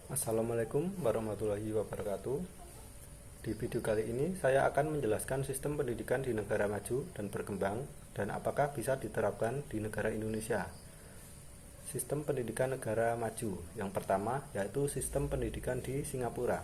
Assalamualaikum warahmatullahi wabarakatuh. Di video kali ini saya akan menjelaskan sistem pendidikan di negara maju dan berkembang dan apakah bisa diterapkan di negara Indonesia. Sistem pendidikan negara maju yang pertama yaitu sistem pendidikan di Singapura.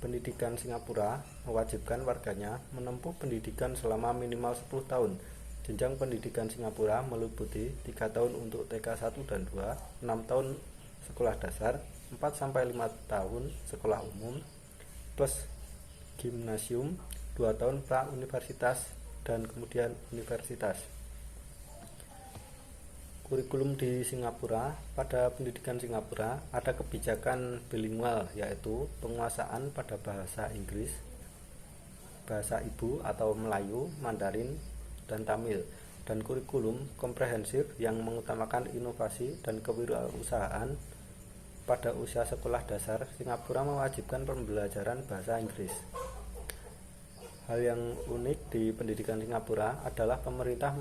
Pendidikan Singapura mewajibkan warganya menempuh pendidikan selama minimal 10 tahun. Jenjang pendidikan Singapura meliputi 3 tahun untuk TK 1 dan 2, 6 tahun sekolah dasar, 4-5 tahun sekolah umum, plus gimnasium, 2 tahun pra-universitas, dan kemudian universitas. Kurikulum di Singapura. Pada pendidikan Singapura ada kebijakan bilingual, yaitu penguasaan pada bahasa Inggris, bahasa ibu atau Melayu, Mandarin, dan Tamil, dan kurikulum komprehensif yang mengutamakan inovasi dan kewirausahaan. Pada usia sekolah dasar, Singapura mewajibkan pembelajaran bahasa Inggris. Hal yang unik di pendidikan Singapura adalah pemerintah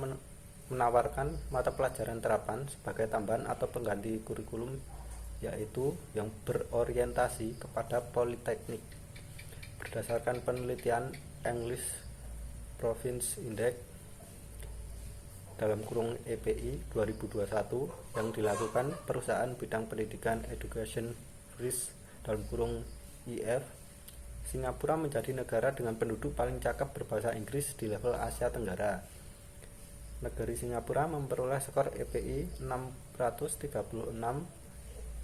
menawarkan mata pelajaran terapan sebagai tambahan atau pengganti kurikulum, yaitu yang berorientasi kepada politeknik. Berdasarkan penelitian English Province Index (EPI 2021) yang dilakukan perusahaan bidang pendidikan Education First (EF), Singapura menjadi negara dengan penduduk paling cakap berbahasa Inggris di level Asia Tenggara. Negeri Singapura memperoleh skor EPI 636.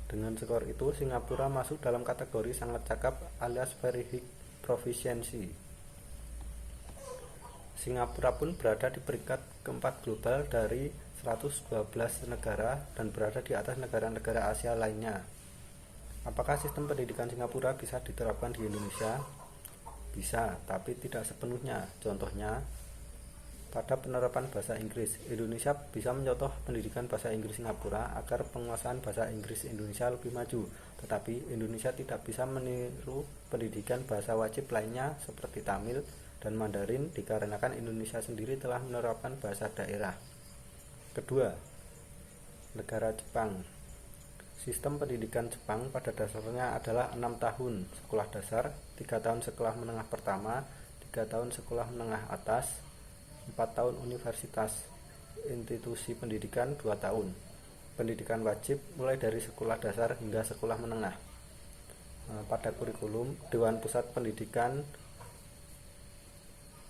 Dengan skor itu, Singapura masuk dalam kategori sangat cakap alias very high proficiency. Singapura pun berada di peringkat keempat global dari 112 negara dan berada di atas negara-negara Asia lainnya. Apakah sistem pendidikan Singapura bisa diterapkan di Indonesia? Bisa, tapi tidak sepenuhnya. Contohnya, pada penerapan bahasa Inggris, Indonesia bisa mencontoh pendidikan bahasa Inggris Singapura agar penguasaan bahasa Inggris Indonesia lebih maju. Tetapi Indonesia tidak bisa meniru pendidikan bahasa wajib lainnya seperti Tamil dan Mandarin dikarenakan Indonesia sendiri telah menerapkan bahasa daerah. Kedua, negara Jepang. Sistem pendidikan Jepang pada dasarnya adalah 6 tahun sekolah dasar, 3 tahun sekolah menengah pertama, 3 tahun sekolah menengah atas, 4 tahun universitas. Institusi pendidikan 2 tahun. Pendidikan wajib mulai dari sekolah dasar hingga sekolah menengah. Pada kurikulum, Dewan Pusat Pendidikan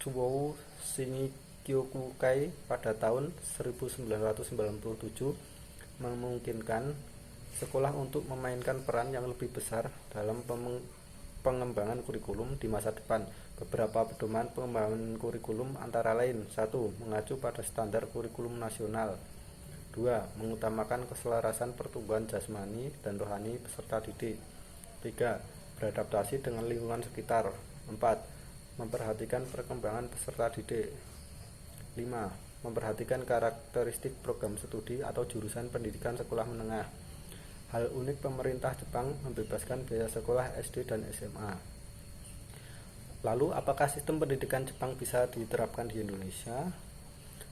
Chuo Shinkyokukai pada tahun 1997 memungkinkan sekolah untuk memainkan peran yang lebih besar dalam pengembangan kurikulum di masa depan. Beberapa pedoman pengembangan kurikulum antara lain: 1. Mengacu pada standar kurikulum nasional. 2. Mengutamakan keselarasan pertumbuhan jasmani dan rohani peserta didik. 3. Beradaptasi dengan lingkungan sekitar. 4. Memperhatikan perkembangan peserta didik. 5. Memperhatikan karakteristik program studi atau jurusan pendidikan sekolah menengah. Hal unik, pemerintah Jepang membebaskan biaya sekolah SD dan SMA. Lalu, apakah sistem pendidikan Jepang bisa diterapkan di Indonesia?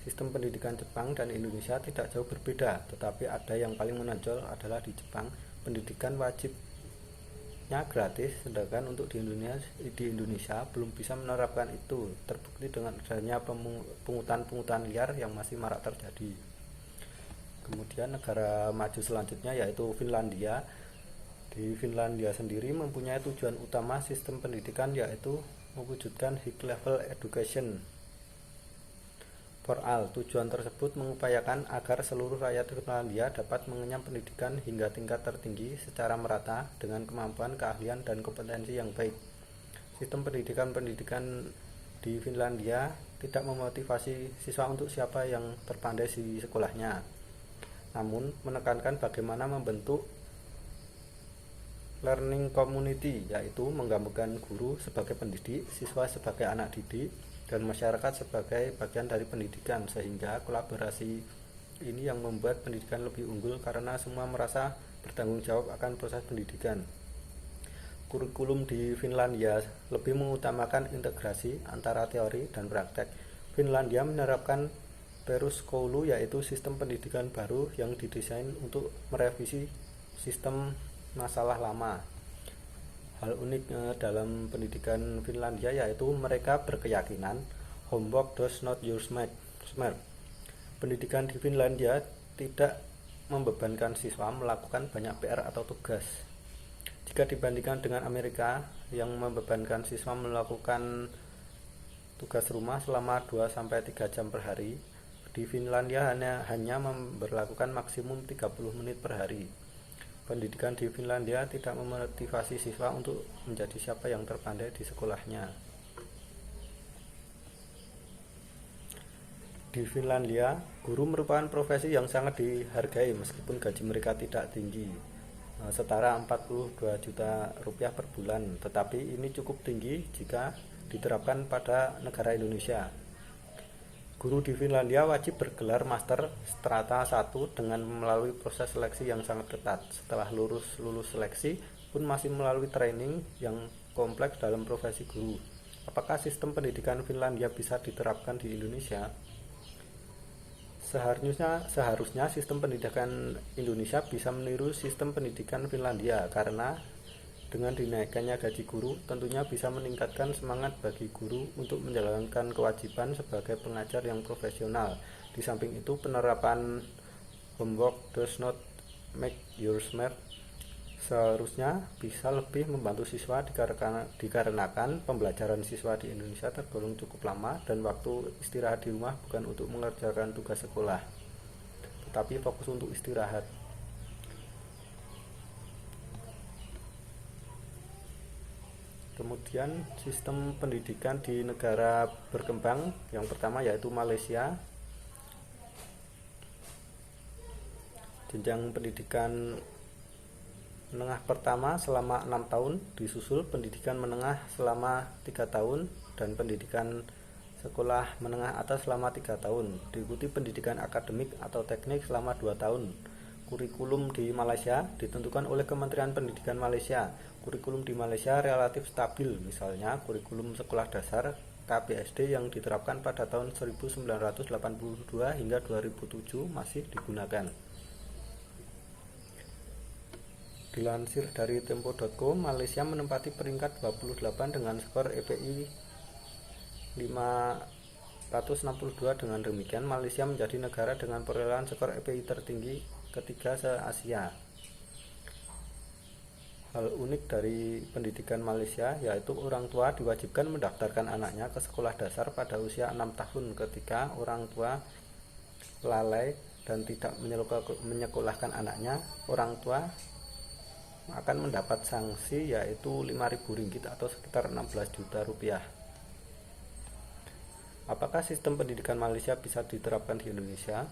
Sistem pendidikan Jepang dan Indonesia tidak jauh berbeda, tetapi ada yang paling menonjol adalah di Jepang, pendidikan wajibnya gratis, sedangkan untuk di Indonesia belum bisa menerapkan itu, terbukti dengan adanya pungutan liar yang masih marak terjadi. Kemudian negara maju selanjutnya yaitu Finlandia. Di Finlandia sendiri mempunyai tujuan utama sistem pendidikan, yaitu mewujudkan high level education for all. Tujuan tersebut mengupayakan agar seluruh rakyat Finlandia dapat mengenyam pendidikan hingga tingkat tertinggi secara merata dengan kemampuan, keahlian, dan kompetensi yang baik. Sistem pendidikan di Finlandia tidak memotivasi siswa untuk siapa yang terpandai di sekolahnya, namun menekankan bagaimana membentuk learning community, yaitu menggabungkan guru sebagai pendidik, siswa sebagai anak didik, dan masyarakat sebagai bagian dari pendidikan, sehingga kolaborasi ini yang membuat pendidikan lebih unggul karena semua merasa bertanggung jawab akan proses pendidikan. Kurikulum di Finlandia lebih mengutamakan integrasi antara teori dan praktek. Finlandia menerapkan peruskoulu, yaitu sistem pendidikan baru yang didesain untuk merevisi sistem masalah lama. Hal unik dalam pendidikan Finlandia yaitu mereka berkeyakinan homework does not your smart. Pendidikan di Finlandia tidak membebankan siswa melakukan banyak PR atau tugas. Jika dibandingkan dengan Amerika yang membebankan siswa melakukan tugas rumah selama 2-3 jam per hari, di Finlandia hanya memberlakukan maksimum 30 menit per hari. Pendidikan di Finlandia tidak memotivasi siswa untuk menjadi siapa yang terpandai di sekolahnya. Di Finlandia, guru merupakan profesi yang sangat dihargai meskipun gaji mereka tidak tinggi, setara 42 juta rupiah per bulan, tetapi ini cukup tinggi jika diterapkan pada negara Indonesia. Guru di Finlandia wajib bergelar master strata 1 dengan melalui proses seleksi yang sangat ketat. Setelah lulus seleksi pun masih melalui training yang kompleks dalam profesi guru. Apakah sistem pendidikan Finlandia bisa diterapkan di Indonesia? Seharusnya sistem pendidikan Indonesia bisa meniru sistem pendidikan Finlandia, karena dengan dinaikkannya gaji guru tentunya bisa meningkatkan semangat bagi guru untuk menjalankan kewajiban sebagai pengajar yang profesional. Di samping itu, penerapan homework does not make you smart seharusnya bisa lebih membantu siswa dikarenakan pembelajaran siswa di Indonesia tergolong cukup lama dan waktu istirahat di rumah bukan untuk mengerjakan tugas sekolah, tetapi fokus untuk istirahat. Kemudian sistem pendidikan di negara berkembang yang pertama yaitu Malaysia. Jenjang pendidikan menengah pertama selama 6 tahun, disusul pendidikan menengah selama 3 tahun dan pendidikan sekolah menengah atas selama 3 tahun, diikuti pendidikan akademik atau teknik selama 2 tahun. Kurikulum di Malaysia ditentukan oleh Kementerian Pendidikan Malaysia. Kurikulum di Malaysia relatif stabil, misalnya kurikulum sekolah dasar KBSD yang diterapkan pada tahun 1982 hingga 2007 masih digunakan. Dilansir dari tempo.com, Malaysia menempati peringkat 28 dengan skor EPI 562. Dengan demikian, Malaysia menjadi negara dengan perolehan skor EPI tertinggi ketiga se-Asia. Hal unik dari pendidikan Malaysia yaitu orang tua diwajibkan mendaftarkan anaknya ke sekolah dasar pada usia 6 tahun. Ketika orang tua lalai dan tidak menyekolahkan anaknya, orang tua akan mendapat sanksi yaitu Rp5.000 atau sekitar 16 juta rupiah. Apakah sistem pendidikan Malaysia bisa diterapkan di Indonesia?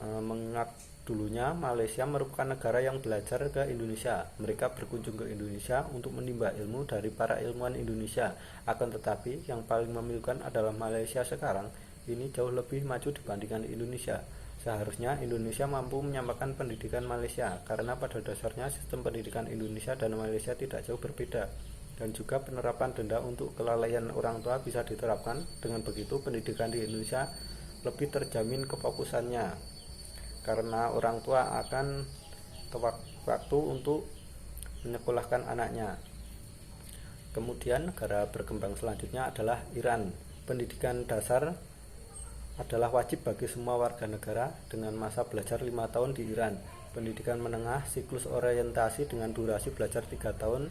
Mengingat dulunya Malaysia merupakan negara yang belajar ke Indonesia. Mereka berkunjung ke Indonesia untuk menimba ilmu dari para ilmuwan Indonesia. Akan tetapi yang paling memilukan adalah Malaysia sekarang ini jauh lebih maju dibandingkan Indonesia. Seharusnya Indonesia mampu menyamakan pendidikan Malaysia, karena pada dasarnya sistem pendidikan Indonesia dan Malaysia tidak jauh berbeda, dan juga penerapan denda untuk kelalaian orang tua bisa diterapkan. Dengan begitu pendidikan di Indonesia lebih terjamin kefokusannya, karena orang tua akan waktu untuk menyekolahkan anaknya. Kemudian negara berkembang selanjutnya adalah Iran. Pendidikan dasar adalah wajib bagi semua warga negara dengan masa belajar 5 tahun di Iran. Pendidikan menengah siklus orientasi dengan durasi belajar 3 tahun,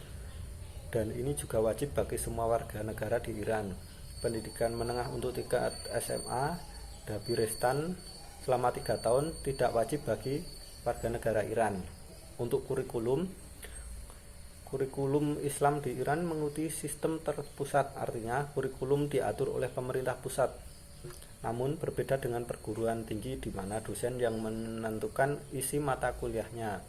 dan ini juga wajib bagi semua warga negara di Iran. Pendidikan menengah untuk tingkat SMA Dabirestan selama 3 tahun tidak wajib bagi warga negara Iran. Untuk kurikulum Islam di Iran mengikuti sistem terpusat, artinya kurikulum diatur oleh pemerintah pusat. Namun berbeda dengan perguruan tinggi di mana dosen yang menentukan isi mata kuliahnya.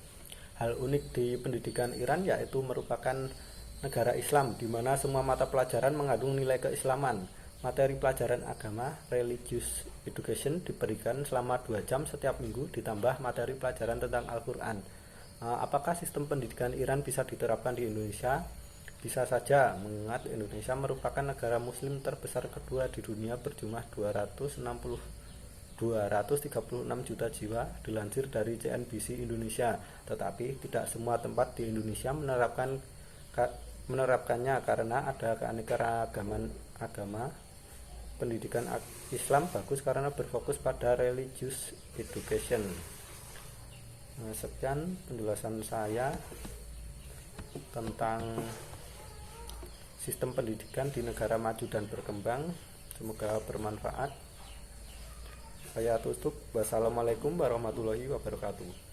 Hal unik di pendidikan Iran yaitu merupakan negara Islam di mana semua mata pelajaran mengandung nilai keislaman. Materi pelajaran agama, religious education, diberikan selama 2 jam setiap minggu ditambah materi pelajaran tentang Al-Quran. Apakah sistem pendidikan Iran bisa diterapkan di Indonesia? Bisa saja, mengingat Indonesia merupakan negara muslim terbesar kedua di dunia berjumlah 262 236 juta jiwa, dilansir dari CNBC Indonesia. Tetapi tidak semua tempat di Indonesia menerapkannya karena ada keanekaragaman agama. Pendidikan Islam bagus karena berfokus pada religious education. Sekian penjelasan saya tentang sistem pendidikan di negara maju dan berkembang. Semoga bermanfaat. Saya tutup. Wassalamualaikum warahmatullahi wabarakatuh.